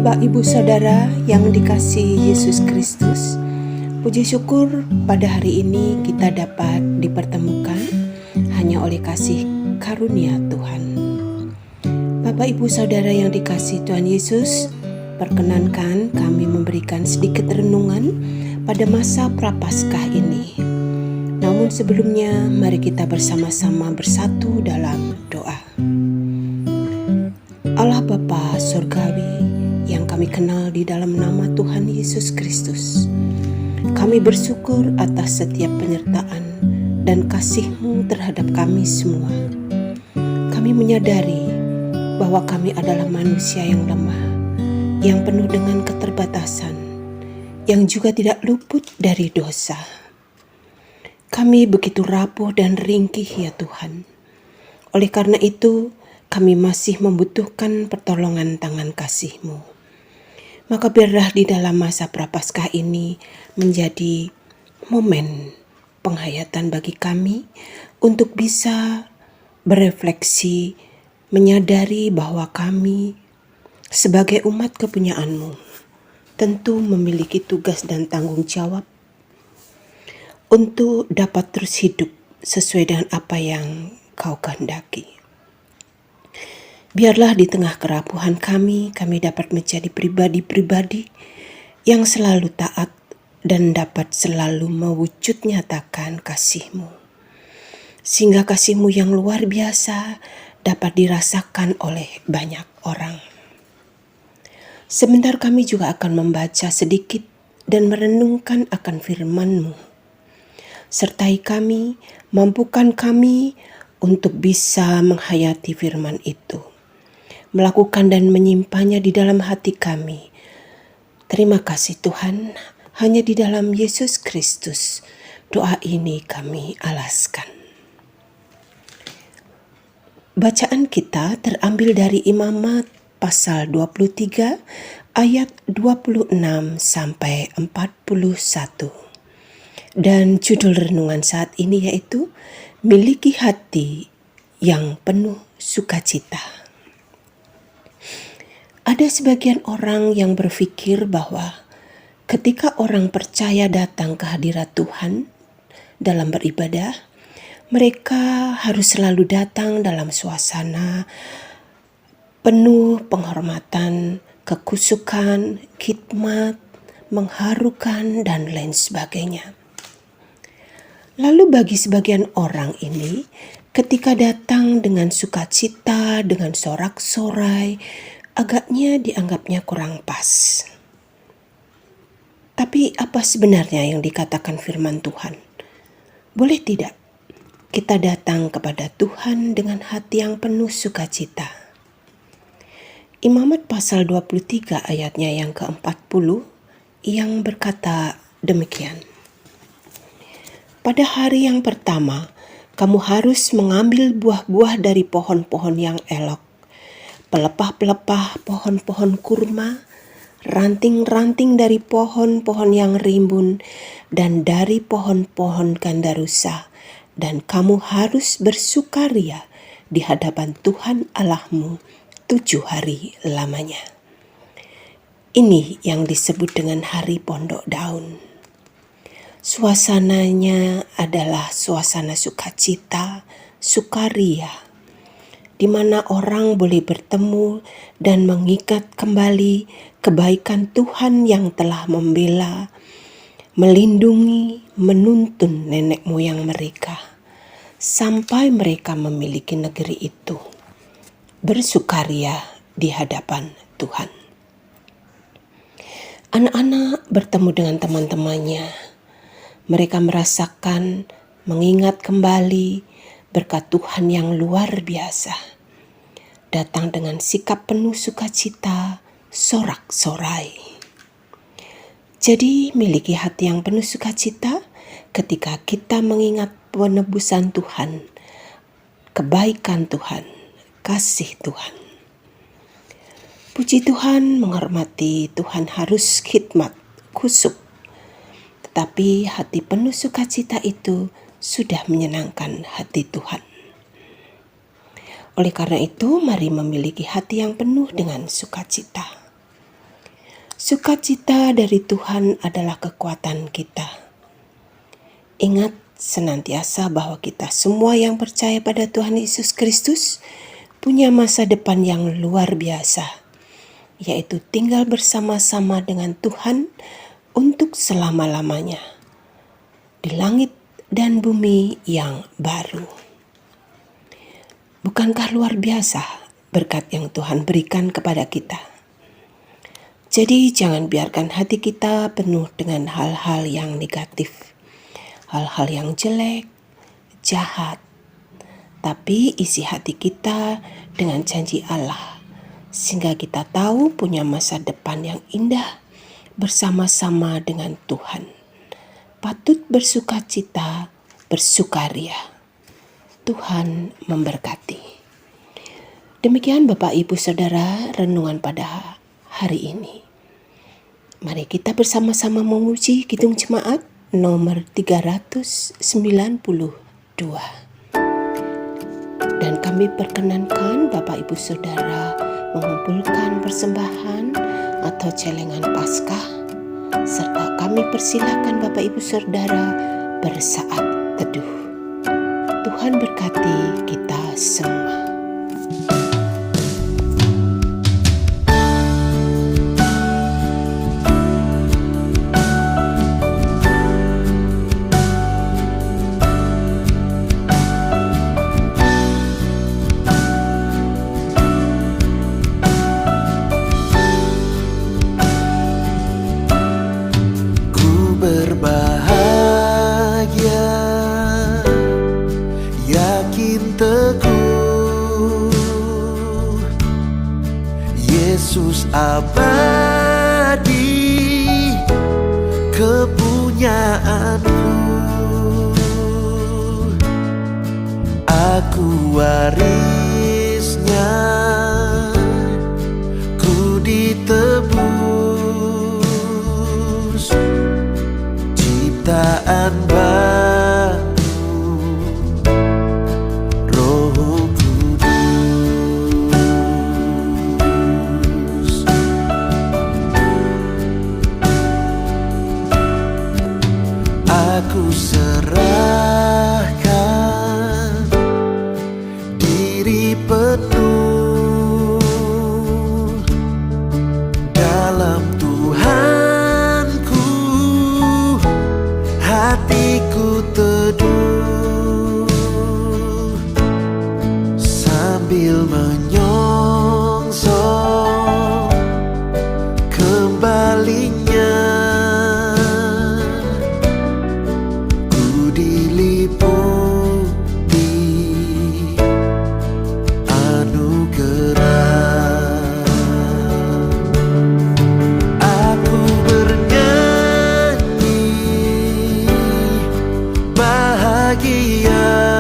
Bapak, Ibu, Saudara yang dikasihi Yesus Kristus, puji syukur pada hari ini kita dapat dipertemukan hanya oleh kasih karunia Tuhan. Bapak, Ibu, Saudara yang dikasihi Tuhan Yesus, perkenankan kami memberikan sedikit renungan pada masa Prapaskah ini. Namun sebelumnya, mari kita bersama-sama bersatu dalam doa. Allah Bapa Surgawi yang kami kenal di dalam nama Tuhan Yesus Kristus, kami bersyukur atas setiap penyertaan dan kasih-Mu terhadap kami semua. Kami menyadari bahwa kami adalah manusia yang lemah, yang penuh dengan keterbatasan, yang juga tidak luput dari dosa. Kami begitu rapuh dan ringkih ya Tuhan. Oleh karena itu, kami masih membutuhkan pertolongan tangan kasih-Mu. Maka biarlah di dalam masa Prapaskah ini menjadi momen penghayatan bagi kami untuk bisa berefleksi, menyadari bahwa kami sebagai umat kepunyaan-Mu tentu memiliki tugas dan tanggung jawab untuk dapat terus hidup sesuai dengan apa yang Kau kehendaki. Biarlah di tengah kerapuhan kami dapat menjadi pribadi-pribadi yang selalu taat dan dapat selalu mewujud nyatakan kasih-Mu. Sehingga kasih-Mu yang luar biasa dapat dirasakan oleh banyak orang. Sebentar kami juga akan membaca sedikit dan merenungkan akan firman-Mu. Sertai kami, mampukan kami untuk bisa menghayati firman itu, melakukan dan menyimpannya di dalam hati kami. Terima kasih Tuhan, hanya di dalam Yesus Kristus doa ini kami alaskan. Bacaan kita terambil dari Imamat pasal 23 ayat 26 sampai 41. Dan judul renungan saat ini yaitu miliki hati yang penuh sukacita. Ada sebagian orang yang berpikir bahwa ketika orang percaya datang ke hadirat Tuhan dalam beribadah, mereka harus selalu datang dalam suasana penuh penghormatan, kekusukan, khidmat, mengharukan, dan lain sebagainya. Lalu bagi sebagian orang ini, ketika datang dengan sukacita, dengan sorak-sorai, agaknya dianggapnya kurang pas. Tapi apa sebenarnya yang dikatakan firman Tuhan? Boleh tidak kita datang kepada Tuhan dengan hati yang penuh sukacita? Imamat pasal 23 ayatnya yang ke-40 yang berkata demikian. Pada hari yang pertama, kamu harus mengambil buah-buah dari pohon-pohon yang elok, pelepah-pelepah pohon-pohon kurma, ranting-ranting dari pohon-pohon yang rimbun, dan dari pohon-pohon gandarusa, dan kamu harus bersukaria di hadapan Tuhan Allahmu 7 hari lamanya. Ini yang disebut dengan hari pondok daun. Suasananya adalah suasana sukacita, sukaria, di mana orang boleh bertemu dan mengingat kembali kebaikan Tuhan yang telah membela, melindungi, menuntun nenek moyang mereka, sampai mereka memiliki negeri itu, bersukaria di hadapan Tuhan. Anak-anak bertemu dengan teman-temannya. Mereka merasakan, mengingat kembali berkat Tuhan yang luar biasa. Datang dengan sikap penuh sukacita, sorak-sorai. Jadi miliki hati yang penuh sukacita ketika kita mengingat penebusan Tuhan, kebaikan Tuhan, kasih Tuhan. Puji Tuhan, menghormati Tuhan harus khidmat, kusuk. Tapi hati penuh sukacita itu sudah menyenangkan hati Tuhan. Oleh karena itu, mari memiliki hati yang penuh dengan sukacita. Sukacita dari Tuhan adalah kekuatan kita. Ingat senantiasa bahwa kita semua yang percaya pada Tuhan Yesus Kristus punya masa depan yang luar biasa, yaitu tinggal bersama-sama dengan Tuhan untuk selama-lamanya di langit dan bumi yang baru. Bukankah luar biasa berkat yang Tuhan berikan kepada kita? Jadi jangan biarkan hati kita penuh dengan hal-hal yang negatif, hal-hal yang jelek, jahat. Tapi isi hati kita dengan janji Allah, sehingga kita tahu punya masa depan yang indah bersama-sama dengan Tuhan. Patut bersukacita, bersukaria. Tuhan memberkati. Demikian Bapak Ibu Saudara renungan pada hari ini. Mari kita bersama-sama memuji Kidung Jemaat nomor 392. Dan kami perkenankan Bapak Ibu Saudara mengumpulkan persembahan atau celengan Paskah, serta kami persilakan Bapak Ibu Saudara bersaat teduh. Tuhan berkati kita semua. Berbahagia, yakin teguh, Yesus abadi, kepunyaanku. Aku warisnya, ku ditebus, ciptaan baru, Roh Kudus. Aku serahkan diri penuh dalam Tuhanku, hatiku teduh sambil menyongsong kembalinya. Ku diliputi anugerah. Aku bernyanyi bahagia,